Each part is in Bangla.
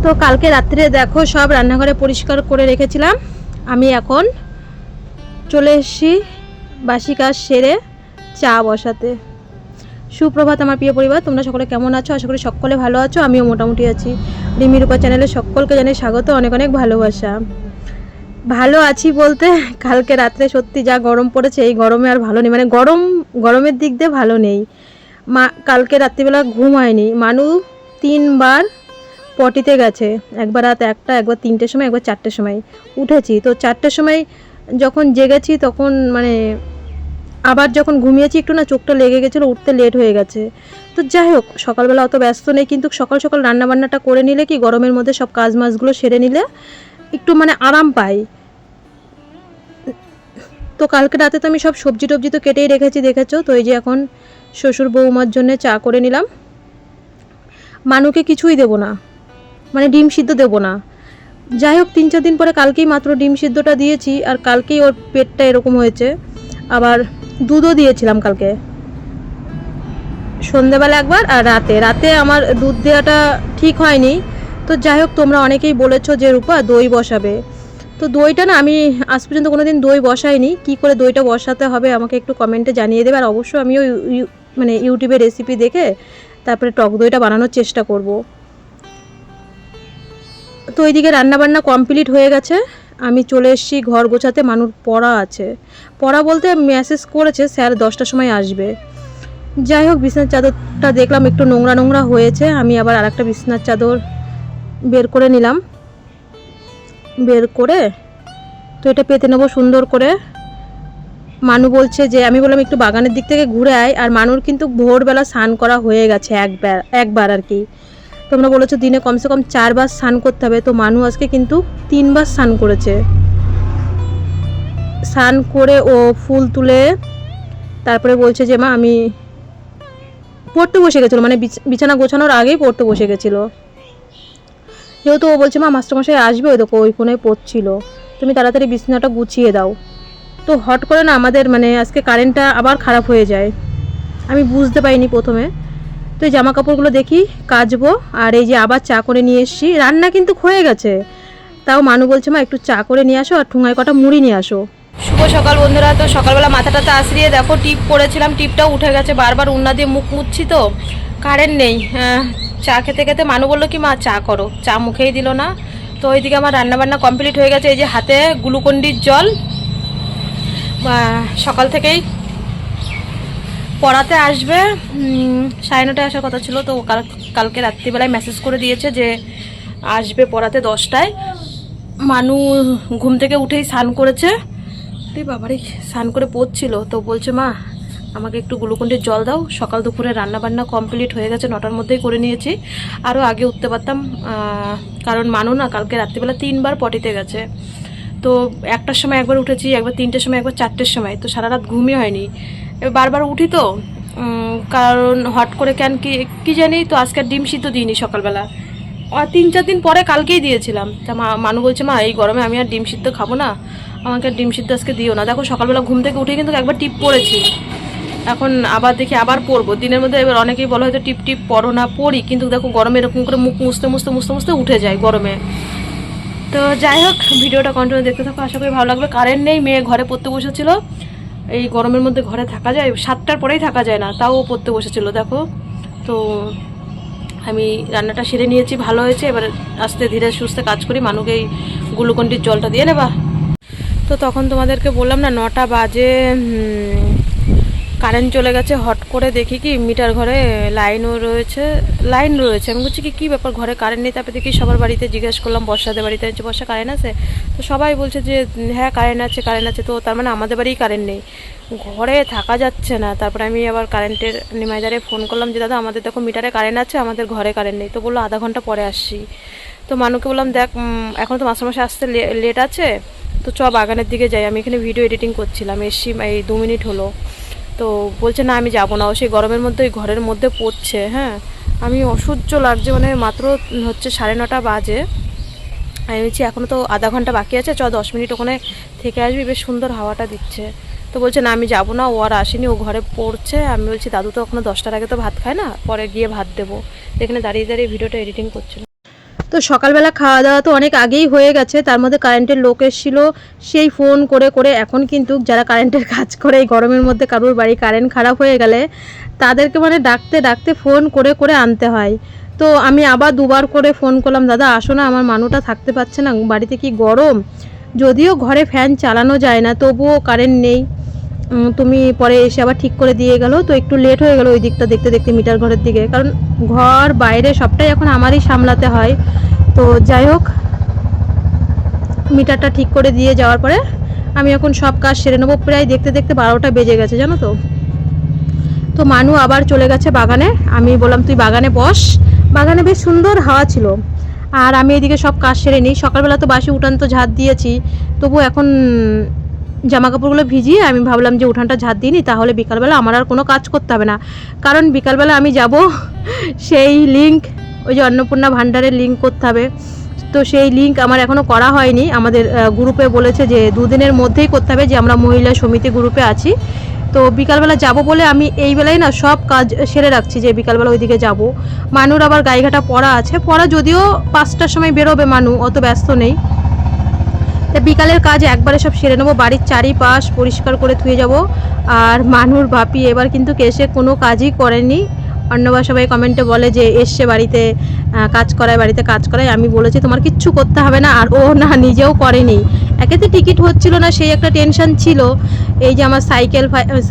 তো কালকে রাত্রে দেখো সব রান্নাঘরে পরিষ্কার করে রেখেছিলাম। আমি এখন চলে এসেছি বাসি কাজ সেরে চা বসাতে। সুপ্রভাত আমার প্রিয় পরিবার, তোমরা সকলে কেমন আছো? আশা করি সকলে ভালো আছো, আমিও মোটামুটি আছি। রিমি রূপা চ্যানেলে সকলকে জানাই স্বাগত, অনেক অনেক ভালোবাসা। ভালো আছি বলতে কালকে রাত্রে সত্যি যা গরম পড়েছে, এই গরমে আর ভালো নেই, মানে গরমের দিক দিয়ে ভালো নেই। কালকে রাত্রিবেলা ঘুম হয়নি। মানু 3বার পটিতে গেছে, একবার রাত 1টা, একবার 3টের সময়, একবার 4টের সময়। উঠেছি তো 4টের সময়, যখন জেগেছি তখন মানে আবার যখন ঘুমিয়েছি একটু না চোখটা লেগে গেছিলো, উঠতে লেট হয়ে গেছে। তো যাই হোক, সকালবেলা অত ব্যস্ত নেই, কিন্তু সকাল সকাল রান্নাবান্নাটা করে নিলে কি গরমের মধ্যে সব কাজ মাছগুলো সেরে নিলে একটু মানে আরাম পাই। তো কালকে রাতে তো আমি সব সবজি টবজি তো কেটেই রেখেছি, দেখেছো তো। এই যে এখন শ্বশুর বৌমার জন্য চা করে নিলাম। মানুকে কিছুই দেবো না, মানে ডিম সিদ্ধ দেবো না। যাই হোক, 3-4 দিন পরে কালকেই মাত্র ডিম সিদ্ধটা দিয়েছি, আর কালকেই ওর পেটটা এরকম হয়েছে। আবার দুধও দিয়েছিলাম কালকে সন্ধেবেলা একবার, আর রাতে আমার দুধ দেওয়াটা ঠিক হয়নি। তো যাই হোক, তোমরা অনেকেই বলেছো যে রূপা দই বসাবে। তো দইটা না আমি আজ পর্যন্ত কোনো দিন দই বসাইনি। কী করে দইটা বসাতে হবে আমাকে একটু কমেন্টে জানিয়ে দেবে। আর অবশ্যই আমিও মানে ইউটিউবে রেসিপি দেখে তারপরে টক দইটা বানানোর চেষ্টা করব। তো এইদিকে রান্নাবান্না কমপ্লিট হয়ে গেছে, আমি চলে এসেছি ঘর গোছাতে। মানুষ পড়া আছে, পড়া বলতে মেসেজ করেছে স্যার 10টার সময় আসবে। যাই হোক, বিছানার চাদরটা দেখলাম একটু নোংরা নোংরা হয়েছে, আমি আবার আরেকটা বিছানার চাদর বের করে নিলাম। বের করে তো এটা পেতে নেবো সুন্দর করে। মানু বলছে যে, আমি বললাম একটু বাগানের দিক থেকে ঘুরে আয়। আর মানুর কিন্তু ভোরবেলা স্নান করা হয়ে গেছে একবার আর কি। তোমরা বলেছো দিনে কমসে কম 4বার স্নান করতে হবে, তো মানু আজকে কিন্তু 3বার স্নান করেছে। স্নান করে ও ফুল তুলে তারপরে বলছে যে মা আমি পড়তে বসে গেছিলো, মানে বিছানা গোছানোর আগেই পড়তে বসে গেছিলো। যেহেতু ও বলছে মা মাস্টারমশাই আসবে, ওই দেখো ওই কোণে পড়ছিল, তুমি তাড়াতাড়ি বিছানাটা গুছিয়ে দাও। তো হট করে না আমাদের মানে আজকে কারেন্টটা আবার খারাপ হয়ে যায়, আমি বুঝতে পারিনি প্রথমে। তো এই জামা কাপড়গুলো দেখি কাচবো। আর এই যে আবার চা করে নিয়ে এসেছি, রান্না কিন্তু হয়ে গেছে। তাও মানু বলছে মা একটু চা করে নিয়ে আসো আর ঠুঙায় কটা মুড়ি নিয়ে আসো। শুভ সকাল বন্ধুরা। তো সকালবেলা মাথাটাতে আশ্রিয়ে দেখো টিপ পড়েছিলাম, টিপটাও উঠে গেছে। বারবার উন্না দিয়ে মুখ মুছছি, তো কারেন্ট নেই। চা খেতে খেতে মানু বললো কি মা চা করো, চা মুখেই দিল না। তো ওইদিকে আমার রান্নাবান্না কমপ্লিট হয়ে গেছে। এই যে হাতে গ্লুকন্ডির জল, সকাল থেকেই পড়াতে আসবে, 9:30টায় আসার কথা ছিল। তো কালকে রাত্রিবেলায় মেসেজ করে দিয়েছে যে আসবে পড়াতে 10টায়। মানু ঘুম থেকে উঠেই স্নান করেছে, বাবারে স্নান করে পড়ছিল। তো বলছে মা আমাকে একটু গ্লুকন্ডির জল দাও। সকাল দুপুরে রান্নাবান্না কমপ্লিট হয়ে গেছে, 9টার মধ্যেই করে নিয়েছি। আরও আগে উঠতে পারতাম, কারণ মানু না কালকে রাত্রিবেলা 3বার পটিতে গেছে। তো 1টার সময় একবার উঠেছি, একবার 3টের সময়, একবার 4টের সময়। তো সারা রাত ঘুমই হয়নি, বারবার উঠি। তো কারণ হট করে কেন কি জানি, তো আজকে ডিম সিদ্ধ দিইনি সকালবেলা, 3-4 দিন পরে কালকেই দিয়েছিলাম। তা মানু বলছে মা এই গরমে আমি আর ডিম সিদ্ধ খাবো না, আমাকে ডিম সিদ্ধ আজকে দিও না। দেখো সকালবেলা ঘুম থেকে উঠে কিন্তু একবার টিপ পড়েছি, এখন আবার দেখি আবার পড়বো দিনের মধ্যে। এবার অনেকেই বলো হয়তো টিপ টিপ পড়ো না, পড়ি, কিন্তু দেখো গরমে এরকম করে মুখ মুছতে মুছতে মুছতে মুছতে উঠে যায় গরমে। তো যাই হোক, ভিডিওটা কন্টিনিউ দেখতে থাকো, আশা করি ভালো লাগবে। কারেন্ট নেই, মেয়ে ঘরে পড়তে বসেছিল। এই গরমের মধ্যে ঘরে থাকা যায়? 7টার পরেই থাকা যায় না, তাও ও পড়তে বসেছিল দেখো। তো আমি রান্নাটা সেরে নিয়েছি, ভালো হয়েছে। এবার আস্তে ধীরে সুস্থে কাজ করি, মানুকে এই গ্লুকন্ডির জলটা দিয়ে নেবা। তো তখন তোমাদেরকে বললাম না 9টা বাজে কারেন্ট চলে গেছে। হট করে দেখি কি মিটার ঘরে লাইন রয়েছে। আমি বলছি কি ব্যাপার, ঘরে কারেন্ট নেই? তারপরে দেখি সবার বাড়িতে জিজ্ঞেস করলাম, বর্ষাদের বাড়িতে আছে, বর্ষা কারেন্ট আছে? তো সবাই বলছে যে হ্যাঁ কারেন্ট আছে। তো তার মানে আমাদের বাড়িই কারেন্ট নেই, ঘরে থাকা যাচ্ছে না। তারপরে আমি আবার কারেন্টের নিমাইদারে ফোন করলাম যে দাদা আমাদের দেখো মিটারে কারেন্ট আছে, আমাদের ঘরে কারেন্ট নেই। তো বললো আধা ঘন্টা পরে আসছি। তো মানুকে বললাম দেখ এখন তো মাসে আসতে লেট আছে, তো চ বাগানের দিকে যাই। আমি এখানে ভিডিও এডিটিং করছিলাম, এসছি এই 2 মিনিট হলো। তো বলছে না আমি যাবো না, ও সেই গরমের মধ্যে ওই ঘরের মধ্যে পড়ছে। হ্যাঁ, আমি অসহ্য লাগছে, মানে মাত্র হচ্ছে 9:30 বাজে। আমি বলছি এখনও তো আধা ঘন্টা বাকি আছে, 10 মিনিট ওখানে থেকে আসবি, বেশ সুন্দর হাওয়াটা দিচ্ছে। তো বলছে না আমি যাবো না, ও আর আসেনি, ও ঘরে পড়ছে। আমি বলছি দাদু তো এখনো 10টার আগে তো ভাত খায় না, পরে গিয়ে ভাত দেবো। এখানে দাঁড়িয়ে দাঁড়িয়ে ভিডিওটা এডিটিং করছিল। তো সকালবেলা খাওয়া দাওয়া তো অনেক আগেই হয়ে গেছে, তার মধ্যে কারেন্টের লোক এসেছিল, সেই ফোন করে করে এখন কিন্তু যারা কারেন্টের কাজ করে এই গরমের মধ্যে কারোর বাড়ি কারেন্ট খারাপ হয়ে গেলে তাদেরকে মানে ডাকতে ডাকতে ফোন করে করে আনতে হয়। তো আমি আবার দুবার করে ফোন করলাম, দাদা আসো না, আমার মানুটা থাকতে পারছে না, বাড়িতে কি গরম, যদিও ঘরে ফ্যান চালানো যায় না তবুও কারেন্ট নেই, তুমি পরে এসে আবার ঠিক করে দিয়ে গেলো। তো একটু লেট হয়ে গেলো ওই দিকটা দেখতে দেখতে মিটার ঘরের দিকে, কারণ ঘর বাইরে সবটাই এখন আমারই সামলাতে হয়। তো যাই হোক, মিটারটা ঠিক করে দিয়ে যাওয়ার পরে আমি এখন সব কাজ সেরে নেবো। প্রায় দেখতে দেখতে 12টা বেজে গেছে জানো তো। তো মানু আবার চলে গেছে বাগানে, আমি বললাম তুই বাগানে বস, বাগানে বেশ সুন্দর হাওয়া ছিল, আর আমি এদিকে সব কাজ সেরে নিই। সকালবেলা তো বাসি উঠান তো ঝাঁট দিয়েছি, তবু এখন জামা কাপড়গুলো ভিজিয়ে আমি ভাবলাম যে উঠানটা ঝাঁট দিই নি, তাহলে বিকালবেলা আমার আর কোনো কাজ করতে হবে না। কারণ বিকালবেলা আমি যাব সেই লিঙ্ক, ওই যে অন্নপূর্ণা ভাণ্ডারের লিঙ্ক করতে হবে, তো সেই লিঙ্ক আমার এখনও করা হয়নি। আমাদের গ্রুপে বলেছে যে 2 দিনের মধ্যেই করতে হবে, যে আমরা মহিলা সমিতি গ্রুপে আছি। তো বিকালবেলা যাব বলে আমি এই বেলায় না সব কাজ সেরে রাখছি, যে বিকালবেলা ওইদিকে যাব। মানুর আবার গায়েঘাটা পড়া আছে, পড়া যদিও 5টার সময় বেরোবে, মানু অত ব্যস্ত নেই। তা বিকালের কাজ একবারে সব সেরে নেবো, বাড়ির চারিপাশ পরিষ্কার করে ধুয়ে যাব। আর মানুর বাপি এবার কিন্তু এসে কোনো কাজই করেনি। অন্যবার সবাই কমেন্টে বলে যে এসছে বাড়িতে কাজ করায়, বাড়িতে কাজ করায়, আমি বলেছি তোমার কিচ্ছু করতে হবে না, আর ও না নিজেও করেনি। একেতে টিকিট হচ্ছিল না, সেই একটা টেনশন ছিল। এই যে আমার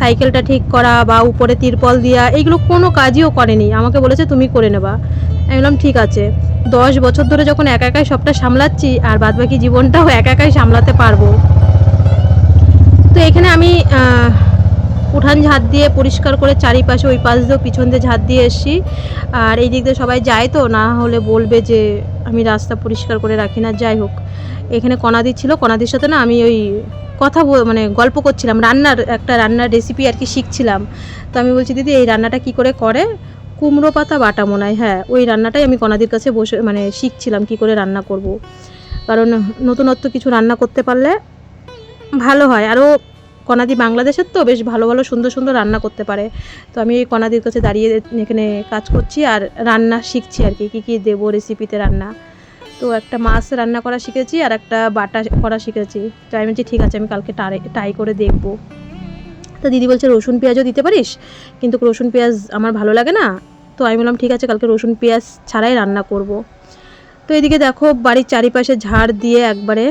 সাইকেলটা ঠিক করা বা উপরে তিরপল দেওয়া, এইগুলো কোনো কাজইও করেনি, আমাকে বলেছে তুমি করে নেবা। আমি বললাম ঠিক আছে, 10 বছর ধরে যখন একা একাই সবটা সামলাচ্ছি, আর বাদবাকি জীবনটাও একা একাই সামলাতে পারবো। তো এখানে আমি উঠান ঝাঁট দিয়ে পরিষ্কার করে চারিপাশে ওই পাশ দিয়েও পিছন দিয়ে ঝাঁট দিয়ে এসেছি। আর এই দিক দিয়ে সবাই যায়, তো না হলে বলবে যে আমি রাস্তা পরিষ্কার করে রাখি না। যাই হোক, এখানে কণাদি ছিল, কণাদির সাথে না আমি ওই কথা মানে গল্প করছিলাম, রান্নার রেসিপি আর কি শিখছিলাম। তো আমি বলছি দিদি এই রান্নাটা কি করে করে, কুমড়ো পাতা বাটা মনে হয়, হ্যাঁ ওই রান্নাটাই আমি কণাদির কাছে বসে মানে শিখছিলাম কি করে রান্না করব। কারণ নতুনত্ব কিছু রান্না করতে পারলে ভালো হয়। আরও কণাদি বাংলাদেশের তো বেশ ভালো ভালো সুন্দর সুন্দর রান্না করতে পারে। তো আমি এই কণাদির কাছে দাঁড়িয়ে এখানে কাজ করছি আর রান্না শিখছি আর কি, কী কী দেবো রেসিপিতে রান্না। তো একটা মাছ রান্না করা শিখেছি আর একটা বাটা করা শিখেছি। তো আমি বলছি ঠিক আছে, আমি কালকে ট্রাই করে দেখবো। তো দিদি বলছে রসুন পেঁয়াজও দিতে পারিস, কিন্তু রসুন পেঁয়াজ আমার ভালো লাগে না। তো আমি বললাম ঠিক আছে, কালকে রসুন পেঁয়াজ ছাড়াই রান্না করব। তো এদিকে দেখো বাড়ির চারিপাশে ঝাড় দিয়ে একবারে,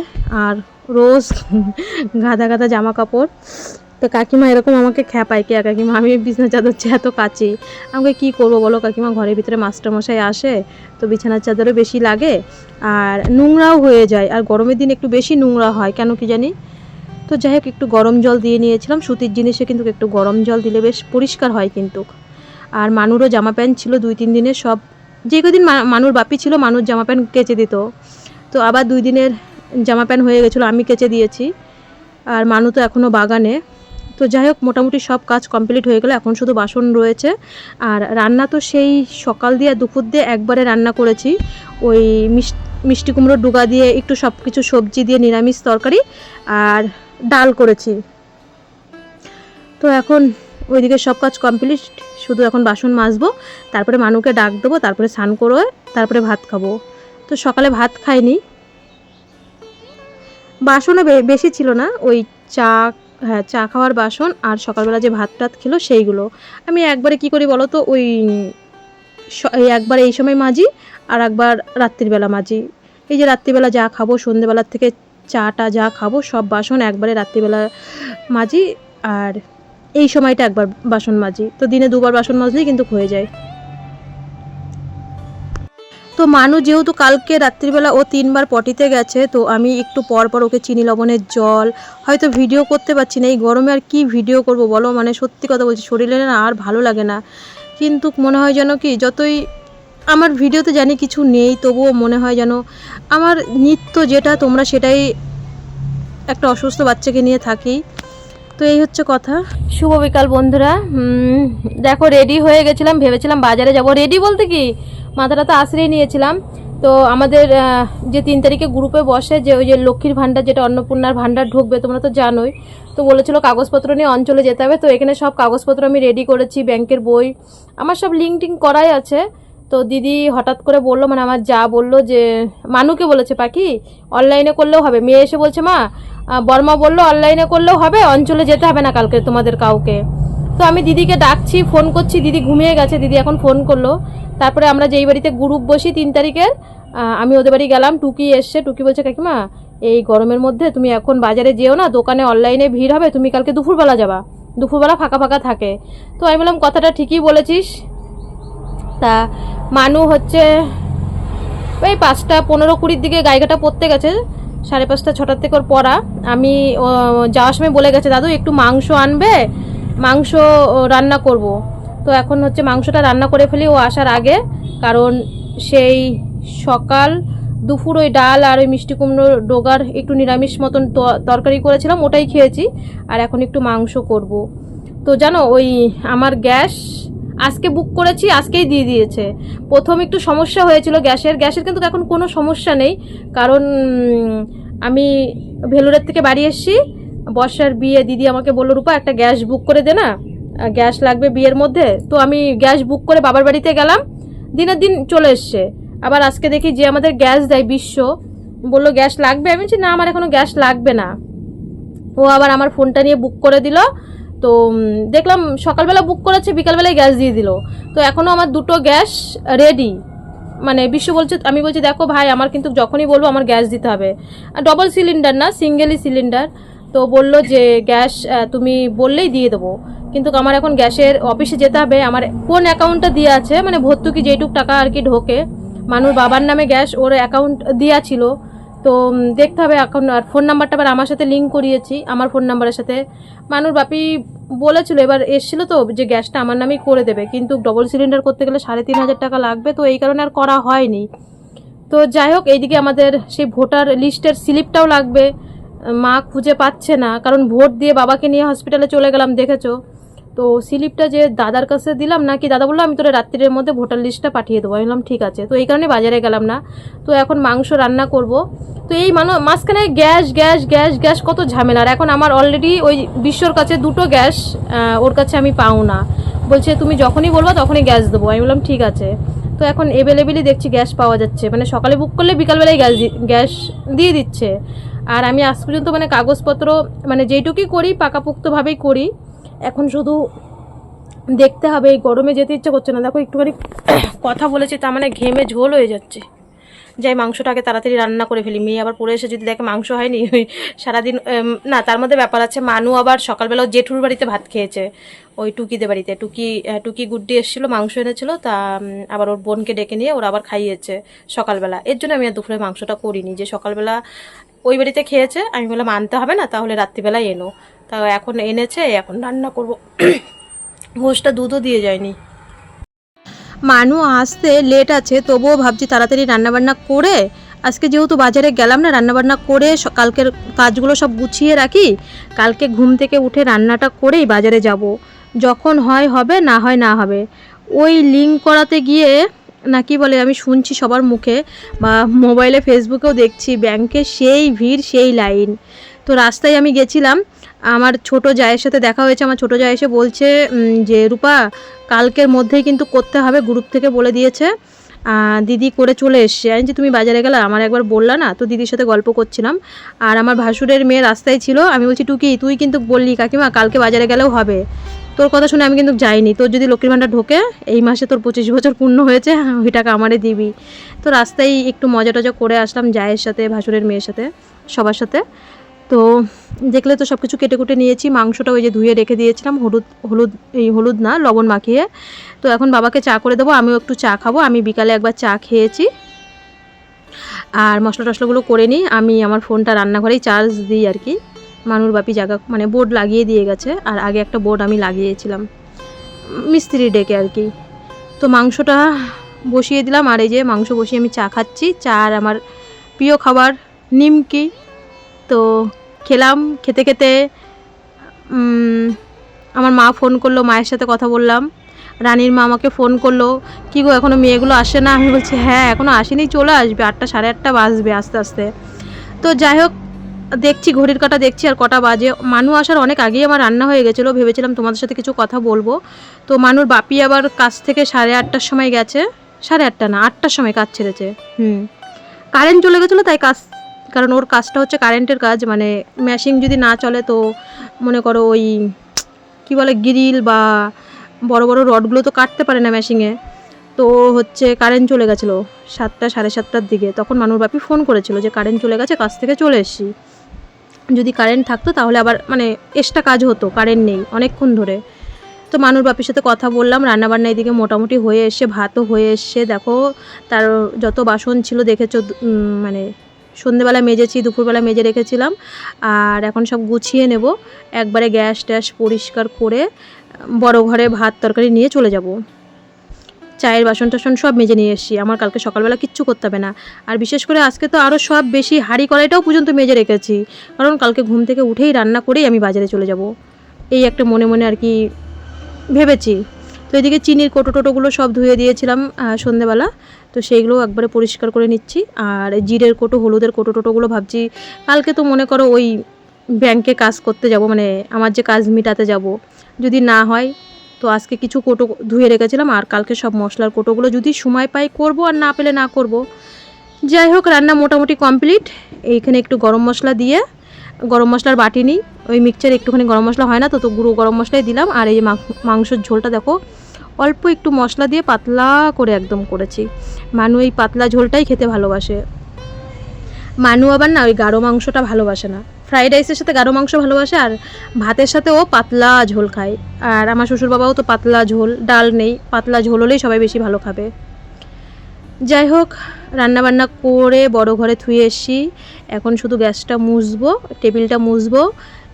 আর রোজ গাদা গাদা জামা কাপড়। তো কাকিমা এরকম আমাকে খ্যাপায়, কে কাকিমা আমি বিছানা চাদর এত কাচি, আমাকে কী করবো বলো কাকিমা, ঘরের ভিতরে মাস্টারমশাই আসে তো বিছানার চাদরও বেশি লাগে আর নোংরাও হয়ে যায়, আর গরমের দিন একটু বেশি নোংরা হয় কেন কি জানি। তো যাই হোক, একটু গরম জল দিয়ে নিয়েছিলাম, সুতির জিনিসে কিন্তু একটু গরম জল দিলে বেশ পরিষ্কার হয় কিন্তু। আর মানুরও জামা প্যান্ট ছিল 2-3 দিনের, সব যে কদিন মানুর বাপি ছিল মানুর জামা প্যান্ট কেচে দিত, তো আবার 2 দিনের জামা প্যান্ট হয়ে গেছিলো, আমি কেচে দিয়েছি। আর মানু তো এখনও বাগানে। তো যাই হোক, মোটামুটি সব কাজ কমপ্লিট হয়ে গেলো, এখন শুধু বাসন রয়েছে। আর রান্না তো সেই সকাল দিয়ে দুপুর দিয়ে একবারে রান্না করেছি, ওই মিষ্টি কুমড়োর ডুগা দিয়ে একটু সব কিছু সবজি দিয়ে নিরামিষ তরকারি আর ডাল করেছি। তো এখন ওইদিকে সব কাজ কমপ্লিট, শুধু এখন বাসন মাজবো, তারপরে মানুকে ডাক দেবো, তারপরে স্নান করে তারপরে ভাত খাবো। তো সকালে ভাত খাইনি, বাসনও বেশি ছিল না, ওই চা খাওয়ার বাসন আর সকালবেলা যে ভাত টাত খেলো সেইগুলো আমি একবারে কি করি বলো তো, ওই একবার এই সময় মাজি আর একবার রাত্রিবেলা মাজি। এই যে রাত্রিবেলা যা খাবো, সন্ধ্যেবেলার থেকে চাটা যা খাবো সব বাসন একবারে রাত্রিবেলা মাজি, আর এই সময়টা একবার বাসন মাজি। তো দিনে 2বার বাসন মাজলেই কিন্তু হয়ে যায়। তো মানু যেহেতু কালকে রাত্রিবেলা ও 3বার পটিতে গেছে, তো আমি একটু পর পর ওকে চিনি লবণের জল, হয়তো ভিডিও করতে পারছি না, এই গরমে আর কি ভিডিও করব বলো, মানে সত্যি কথা বলছি শরীরে না আর ভালো লাগে না। কিন্তু মনে হয় যেন কি, যতই আমার ভিডিওতে জানি কিছু নেই, তবুও মনে হয় যেন আমার নিত্য যেটা তোমরা সেটাই, একটা অসুস্থ বাচ্চাকে নিয়ে থাকি। তো এই হচ্ছে কথা। শুভ বিকাল বন্ধুরা, দেখো রেডি হয়ে গেছিলাম, ভেবেছিলাম বাজারে যাব, রেডি বলতে কি মাথাটা তো আশ্রয় নিয়েছিলাম। তো আমাদের যে 3 তারিখে গ্রুপে বসে, যে ওই যে লক্ষ্মীর ভাণ্ডার, যেটা অন্নপূর্ণার ভাণ্ডার ঢুকবে তোমরা তো জানোই, তো বলেছিল কাগজপত্র নিয়ে অঞ্চলে যেতে হবে। তো এখানে সব কাগজপত্র আমি রেডি করেছি, ব্যাংকের বই আমার সব লিঙ্ক টিঙ্ক করাই আছে। তো দিদি হঠাৎ করে বললো, মানে আমার যা বললো যে মানুকে বলেছে পাখি অনলাইনে করলেও হবে। মেয়ে এসে বলছে মা বর্মা বললো অনলাইনে করলেও হবে, অঞ্চলে যেতে হবে না কালকে তোমাদের কাউকে। তো আমি দিদিকে ডাকছি, ফোন করছি, দিদি ঘুমিয়ে গেছে। দিদি এখন ফোন করলো। তারপরে আমরা যেই বাড়িতে গ্রুপ বসি 3 তারিখের, আমি ওদের বাড়ি গেলাম। টুকি এসছে, টুকি বলছে কাকিমা এই গরমের মধ্যে তুমি এখন বাজারে যেও না, দোকানে অনলাইনে ভিড় হবে, তুমি কালকে দুপুরবেলা যাবা, দুপুরবেলা ফাঁকা ফাঁকা থাকে। তো আমি বললাম কথাটা ঠিকই বলেছিস। তা মানু হচ্ছে ওই 5টা 15-20 দিকে গাইঘাটা পড়তে গেছে, 5:30 6টার থেকে ওর পড়া। আমি যাওয়ার সময় বলে গেছে দাদু একটু মাংস আনবে, মাংস রান্না করব। তো এখন হচ্ছে মাংসটা রান্না করে ফেলি ও আসার আগে, কারণ সেই সকাল দুপুর ওই ডাল আর ওই মিষ্টি কুমড়ো ডোগার একটু নিরামিষ মতন তরকারি করেছিলাম, ওটাই খেয়েছি। আর এখন একটু মাংস করব। তো জানো ওই আমার গ্যাস আজকে বুক করেছি, আজকেই দিয়ে দিয়েছে। প্রথম একটু সমস্যা হয়েছিল গ্যাসের কিন্তু এখন কোনো সমস্যা নেই। কারণ আমি ভেলোরের থেকে বাড়ি এসেছি, বর্ষার বিয়ে, দিদি আমাকে বললো রূপা একটা গ্যাস বুক করে দে না, গ্যাস লাগবে বিয়ের মধ্যে। তো আমি গ্যাস বুক করে বাবার বাড়িতে গেলাম, দিনের দিন চলে এসছে। আবার আজকে দেখি যে আমাদের গ্যাস দেয় বিশ্ব, বললো গ্যাস লাগবে। আমি বলছি না আমার এখনো গ্যাস লাগবে না। ও আবার আমার ফোনটা নিয়ে বুক করে দিল। তো দেখলাম সকালবেলা বুক করেছে, বিকালবেলায় গ্যাস দিয়ে দিল। তো এখনও আমার 2টো গ্যাস রেডি। মানে বিশ্ব বলছে, আমি বলছি দেখো ভাই আমার কিন্তু যখনই বলবো আমার গ্যাস দিতে হবে, ডবল সিলিন্ডার না, সিঙ্গেলই সিলিন্ডার। তো বলল যে গ্যাস তুমি বললেই দিয়ে দেবো, কিন্তু আমার এখন গ্যাসের অফিসে যেতে হবে। আমার কোন অ্যাকাউন্টটা দিয়ে আছে, মানে ভর্তুকি যেইটুক টাকা আর কি ঢোকে, মানুষ বাবার নামে গ্যাস ওর অ্যাকাউন্ট দেওয়া ছিল। তো দেখতে হবে এখন। আর ফোন নাম্বারটা আবার আমার সাথে লিঙ্ক করিয়েছি, আমার ফোন নাম্বারের সাথে। মানুষ বাপি বলেছিল, এবার এসেছিলো তো যে গ্যাসটা আমার নামেই করে দেবে, কিন্তু ডবল সিলিন্ডার করতে গেলে 3,500 টাকা লাগবে। তো এই কারণে আর করা হয়নি। তো যাই হোক, এইদিকে আমাদের সেই ভোটার লিস্টের স্লিপটাও লাগবে, মা খুঁজে পাচ্ছে না। কারণ ভোট দিয়ে বাবাকে নিয়ে হসপিটালে চলে গেলাম, দেখেছো। তো স্লিপটা যে দাদার কাছে দিলাম, নাকি দাদা বললো আমি তোরা রাত্রির মধ্যে ভোটার লিস্টটা পাঠিয়ে দেবো। আমি বললাম ঠিক আছে। তো এই কারণে বাজারে গেলাম না। তো এখন মাংস রান্না করব। তো এই মাঝখানে গ্যাস গ্যাস গ্যাস গ্যাস কত ঝামেলা। আর এখন আমার অলরেডি ওই বিশ্বর কাছে 2টো গ্যাস, ওর কাছে আমি পাও না, বলছে তুমি যখনই বলবো তখনই গ্যাস দেবো। আমি বললাম ঠিক আছে। তো এখন অ্যাভেলেবেলই দেখছি গ্যাস পাওয়া যাচ্ছে, মানে সকালে বুক করলে বিকালবেলায় গ্যাস দিয়ে দিচ্ছে। আর আমি আজ পর্যন্ত মানে কাগজপত্র মানে যেইটুকুই করি পাকাপোক্তভাবেই করি। এখন শুধু দেখতে হবে, এই গরমে যেতে ইচ্ছে করছে না। দেখো একটুখানি কথা বলেছি তা মানে ঘেমে ঝোল হয়ে যাচ্ছে। যাই মাংসটাকে তাড়াতাড়ি রান্না করে ফেলি। মেয়ে আবার পড়ে এসে যদি দেখে মাংস হয়নি, ওই সারাদিন না। তার মধ্যে ব্যাপার আছে, মানু আবার সকালবেলা জেঠুর বাড়িতে ভাত খেয়েছে, ওই টুকিদের বাড়িতে। টুকি গুড্ডি এসেছিলো, মাংস এনেছিল। তা আবার ওর বোনকে ডেকে নিয়ে ওরা আবার খাইয়েছে সকালবেলা। এর জন্য আমি আর দুপুরে মাংসটা করিনি, যে সকালবেলা ওই বাড়িতে খেয়েছে, আমি বললাম আনতে হবে না, তাহলে রাত্রিবেলায় এনো। তা এখন এনেছে, এখন রান্না করব। ঘোষটা দুধও দিয়ে যায়নি। মানু আসতে লেট আছে, তবুও ভাবছি তাড়াতাড়ি রান্নাবান্না করে, আজকে যেহেতু বাজারে গেলাম না, রান্নাবান্না করে কালকের কাজগুলো সব গুছিয়ে রাখি। কালকে ঘুম থেকে উঠে রান্নাটা করেই বাজারে যাব। যখন হয় হবে, না হয় না হবে। ওই লিঙ্ক করাতে গিয়ে নাকি বলে, আমি শুনছি সবার মুখে বা মোবাইলে ফেসবুকেও দেখছি, ব্যাংকে সেই ভিড় সেই লাইন। তো রাস্তায় আমি গেছিলাম, আমার ছোট জায়ের সাথে দেখা হয়েছে। আমার ছোট জায় এসে বলছে যে রূপা কালকের মধ্যেই কিন্তু করতে হবে, গ্রুপ থেকে বলে দিয়েছে, দিদি করে চলে এসছে। আমি যে তুমি বাজারে গেলে আমার একবার বললা না। তো দিদির সাথে গল্প করছিলাম, আর আমার ভাসুরের মেয়ে রাস্তায় ছিল। আমি বলছি টুকি তুই কিন্তু বললি কাকিমা কালকে বাজারে গেলেও হবে, তোর কথা শুনে আমি কিন্তু যাইনি। তোর যদি লক্ষ্মীর ভাণ্ডার ঢোকে এই মাসে, তোর 25 বছর পূর্ণ হয়েছে, ওই টাকা আমারে দিবি। তো রাস্তায় একটু মজা টজা করে আসলাম জায়ের সাথে, ভাসুরের মেয়ের সাথে, সবার সাথে। তো দেখলে তো সব কিছু কেটে কুটে নিয়েছি। মাংসটা ওই যে ধুয়ে রেখে দিয়েছিলাম, হলুদ না লবণ মাখিয়ে। তো এখন বাবাকে চা করে দেবো, আমিও একটু চা খাবো। আমি বিকালে একবার চা খেয়েছি। আর মশলা টশলাগুলো করে নিই। আমি আমার ফোনটা রান্নাঘরেই চার্জ দিই আর কি। মানুর বাপি জায়গা মানে বোর্ড লাগিয়ে দিয়ে গেছে, আর আগে একটা বোর্ড আমি লাগিয়েছিলাম মিস্ত্রি ডেকে আর কি। তো মাংসটা বসিয়ে দিলাম, আর এই যে মাংস বসিয়ে আমি চা খাচ্ছি। চা আর আমার প্রিয় খাবার নিমকি। তো খেলাম, খেতে খেতে আমার মা ফোন করলো, মায়ের সাথে কথা বললাম। রানীর মা আমাকে ফোন করলো, কী গো এখনও মেয়েগুলো আসে না? আমি বলছি হ্যাঁ এখনও আসেনি, চলে আসবে, 8টা 8:30 বাজবে আস্তে আস্তে। তো যাই হোক, দেখছি ঘড়ির কাঁটা দেখছি আর কটা বাজে। মানু আসার অনেক আগেই আমার রান্না হয়ে গেছিলো, ভেবেছিলাম তোমাদের সাথে কিছু কথা বলবো। তো মানুর বাপি আবার কাছ থেকে 8:30টার সময় গেছে, 8:30 না 8টার সময় কাজ ছেড়েছে। কারেন্ট চলে গেছিলো তাই কাজ, কারণ ওর কাজটা হচ্ছে কারেন্টের কাজ, মানে মেশিন যদি না চলে তো মনে করো ওই কী বলে গ্রিল বা বড় বড় রডগুলো তো কাটতে পারে না মেশিনে। তো হচ্ছে কারেন্ট চলে গেছিলো 7টা 7:30টার দিকে, তখন মানুর বাপি ফোন করেছিল যে কারেন্ট চলে গেছে, কাজ থেকে চলে এসেছি। যদি কারেন্ট থাকতো তাহলে আবার মানে এক্সট্রা কাজ হতো, কারেন্ট নেই অনেকক্ষণ ধরে। তো মানুর বাপির সাথে কথা বললাম, রান্নাবান্না এদিকে মোটামুটি হয়ে এসছে, ভাতও হয়ে এসছে। দেখো তার যত বাসন ছিল দেখেছো, মানে সন্ধেবেলা মেজেছি, দুপুরবেলা মেজে রেখেছিলাম, আর এখন সব গুছিয়ে নেব। একবারে গ্যাস ট্যাস পরিষ্কার করে বড় ঘরে ভাত তরকারি নিয়ে চলে যাব। চায়ের বাসন টাসন সব মেজে নিয়ে এসেছি, আমার কালকে সকালবেলা কিচ্ছু করতে হবে না। আর বিশেষ করে আজকে তো আরও সব বেশি, হাঁড়ি কড়াইটাও পর্যন্ত মেজে রেখেছি, কারণ কালকে ঘুম থেকে উঠেই রান্না করেই আমি বাজারে চলে যাব, এই একটা মনে মনে আর কি ভেবেছি। তো এদিকে চিনির কোটো টোটোগুলো সব ধুয়ে দিয়েছিলাম সন্ধেবেলা, তো সেইগুলো একবারে পরিষ্কার করে নিচ্ছি। আর জিরের কোটো হলুদের কোটো টোটোগুলো ভাবছি কালকে তো মনে করো ওই ব্যাংকে কাজ করতে যাব, মানে আমার যে কাজ মিটাতে যাব, যদি না হয় তো আজকে কিছু কোটো ধুয়ে রেখেছিলাম, আর কালকে সব মশলার কোটোগুলো যদি সময় পাই করব, আর না পেলে না করব। যাই হোক রান্না মোটামুটি কমপ্লিট। এইখানে একটু গরম মশলা দিয়ে, গরম মশলার বাটি নিই, ওই মিক্সচারে একটুখানি গরম মশলা হয় না তো, তো গুঁড়ো গরম মশলাই দিলাম। আর এই যে মাংসের ঝোলটা দেখো অল্প একটু মশলা দিয়ে পাতলা করে একদম করেছি। মানু এই পাতলা ঝোলটাই খেতে ভালোবাসে। মানু আবার না ওই গাঢ় মাংসটা ভালোবাসে না, ফ্রাইড রাইসের সাথে গাঢ় মাংস ভালোবাসে, আর ভাতের সাথে ও পাতলা ঝোল খায়। আর আমার শ্বশুরবাবাও তো পাতলা ঝোল, ডাল নেই, পাতলা ঝোল হলেই সবাই বেশি ভালো খাবে। যাই হোক রান্নাবান্না করে বড় ঘরে থুয়ে এসছি, এখন শুধু গ্যাসটা মুছবো, টেবিলটা মুছবো,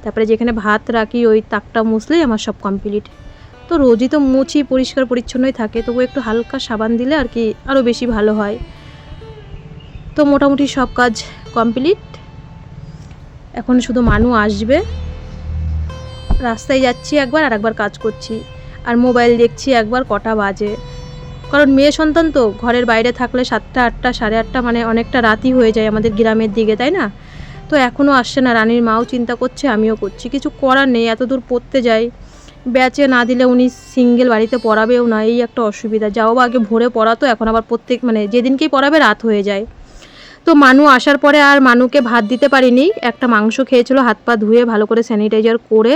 তারপরে যেখানে ভাত রাখি ওই তাকটা মুছলেই আমার সব কমপ্লিট। তো রোজই তো মুছি, পরিষ্কার পরিচ্ছন্নই থাকে, তবু একটু হালকা সাবান দিলে আর কি আরও বেশি ভালো হয়। তো মোটামুটি সব কাজ কমপ্লিট। এখন শুধু মানু আসবে, রাস্তায় যাচ্ছি একবার, আর একবার কাজ করছি, আর মোবাইল দেখছি একবার কটা বাজে, কারণ মেয়ে সন্তান তো ঘরের বাইরে থাকলে 7টা 8টা 8:30 মানে অনেকটা রাতই হয়ে যায় আমাদের গ্রামের দিকে, তাই না? তো এখনও আসছে না, রানীর মাও চিন্তা করছে, আমিও করছি, কিছু করার নেই, এত দূর পড়তে যাই, ব্যাচে না দিলে উনি সিঙ্গেল বাড়িতে পড়াবেও না, এই একটা অসুবিধা। যাও বা আগে ভোরে পড়াতো, এখন আবার প্রত্যেক মানে যেদিনকেই পড়াবে রাত হয়ে যায়। তো মানু আসার পরে আর মানুকে ভাত দিতে পারিনি, একটা মাংস খেয়েছিল, হাত পা ধুয়ে ভালো করে স্যানিটাইজার করে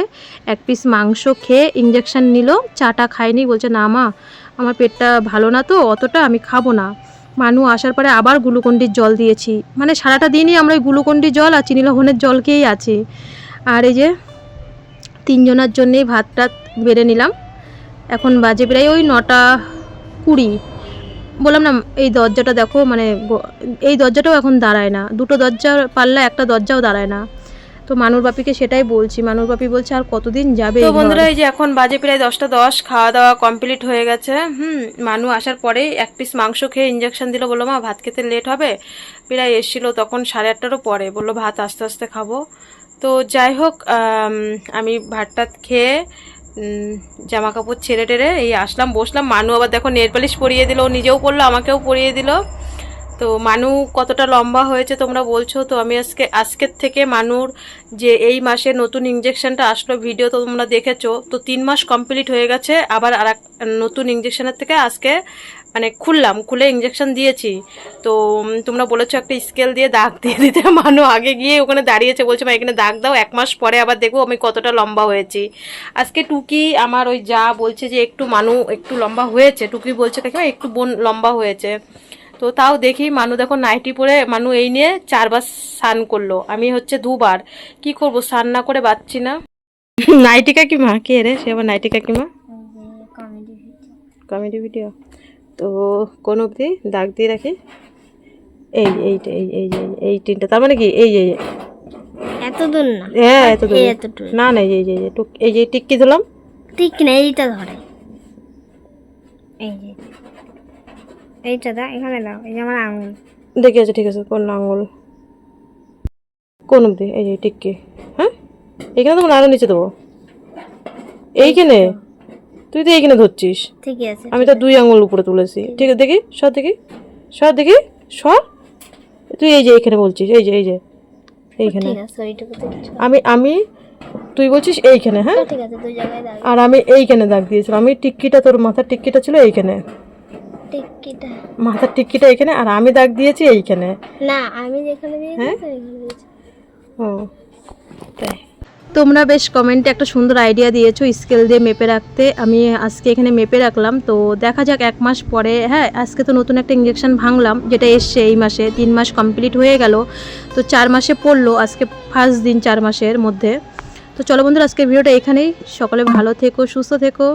1 পিস মাংস খেয়ে ইঞ্জেকশন নিল, চাটা খায়নি, বলছে না মা আমার পেটটা ভালো না তো অতটা, আমি খাবো না। মানু আসার পরে আবার গ্লুকন্ডির জল দিয়েছি, মানে সারাটা দিনই আমরা ওই গ্লুকন্ডির জল আর চিনি লবণের জল খেয়েই আছি। আর এই যে 3 জনের জন্যেই ভাত টাত বেড়ে নিলাম। এখন বাজে প্রায় ওই 9:20। বললাম না এই দরজাটা দেখো, মানে এই দরজাটাও এখন দাঁড়ায় না, 2টো দরজা পাল্লা, একটা দরজাও দাঁড়ায় না। তো মানুর বাপিকে সেটাই বলছি, মানুর বাপি বলছে আর কতদিন যাবে। তো বন্ধুরা এই যে এখন বাজে প্রায় 10:10, খাওয়া দাওয়া কমপ্লিট হয়ে গেছে। মানু আসার পরেই 1 পিস মাংস খেয়ে ইঞ্জেকশন দিল, বললো মা ভাত খেতে লেট হবে, প্রায় এসেছিল তখন 8:30টারও পরে, বললো ভাত আস্তে আস্তে খাবো। তো যাই হোক আমি ভাতটা খেয়ে জামা কাপড় ছেড়ে টেরে এই আসলাম, বসলাম। মানু আবার দেখো নেল পালিশ পরিয়ে দিল, নিজেও পরলো আমাকেও পরিয়ে দিল। তো মানু কতটা লম্বা হয়েছে তোমরা বলছো, তো আমি আজকের থেকে মানুর যে এই মাসে নতুন ইঞ্জেকশনটা আসলো, ভিডিও তো তোমরা দেখেছো, তো 3 মাস কমপ্লিট হয়ে গেছে, আবার আর নতুন ইঞ্জেকশনের থেকে আজকে মানে খুলে ইঞ্জেকশন দিয়েছি। তো তোমরা বলেছো একটা স্কেল দিয়ে দাগ দিয়ে দিতে, মানু আগে গিয়ে ওখানে দাঁড়িয়েছে, বলছে মা এখানে দাগ দাও, 1 মাস পরে আবার দেখবো আমি কতটা লম্বা হয়েছি। আজকে টুকি আমার ওই যা বলছে যে একটু মানু একটু লম্বা হয়েছে, টুকি বলছে কাকিমা একটু বোন লম্বা হয়েছে। তো তাও দেখি মানু দেখো নাইটি পরে, মানু এই নিয়ে 4 বার স্নান করলো, আমি হচ্ছে 2 বার। কি করব, স্নান না করে বাচ্চি না। নাইটি কাকিমা কে রে, সে আবার নাইটি কাকিমা, কমেডি ভিডিও। তো কোন অবধি দাগ দিয়ে রাখি, এইটা এই 3টা, তার মানে কি এই যে এত দূর না, হ্যাঁ এত দূর না, না এই যে টিক্কি দিলাম, টিক্কি না এইটা ধরে, এই যে এইটা দাও, এখানে দাও, এই যে আমার আঙুল দেখি আছে, ঠিক আছে কোন আঙুল কোন অবধি, এই যে টিক্কি, হ্যাঁ এইখানে দেবো না আরো নিচে দেবো, এইখানে তুই তো এইখানে ধরছিস, ঠিক আছে, আমি তো 2 আঙুল উপরে তুলেছি, ঠিক আছে দেখি সর, দেখি সর, দেখি সর, তুই এই যে এইখানে বলছিস, এই যে এইখানে, ঠিক আছে ওইটুকু তো কিছু, আমি তুই বলছিস এইখানে, হ্যাঁ ঠিক আছে দুই জায়গায় দাও, আর আমি এইখানে দাগ দিয়েছিলাম, আমি টিক্কিটা তোর মাথার টিক্কিটা ছিল এইখানে, টিক্কিটা মাথার টিক্কিটা এখানে, আর আমি দাগ দিয়েছি এইখানে। না, আমি যেখানে দিয়েছি হ্যাঁ? সেখানে দিয়েছি। ও তাই। তোমরা বেশ কমেন্টে একটা সুন্দর আইডিয়া দিয়েছো স্কেল দিয়ে মেপে রাখতে। আমি আজকে এখানে মেপে রাখলাম, তো দেখা যাক 1 মাস পরে। হ্যাঁ, আজকে তো নতুন একটা ইঞ্জেকশন ভাঙলাম, যেটা এসছে এই মাসে। 3 মাস কমপ্লিট হয়ে গেল, তো 4 মাসে পড়লো আজকে, ফার্স্ট দিন 4 মাসের মধ্যে। তো চলো বন্ধুরা, আজকের ভিডিওটা এখানেই। সকলে ভালো থেকো, সুস্থ থেকো।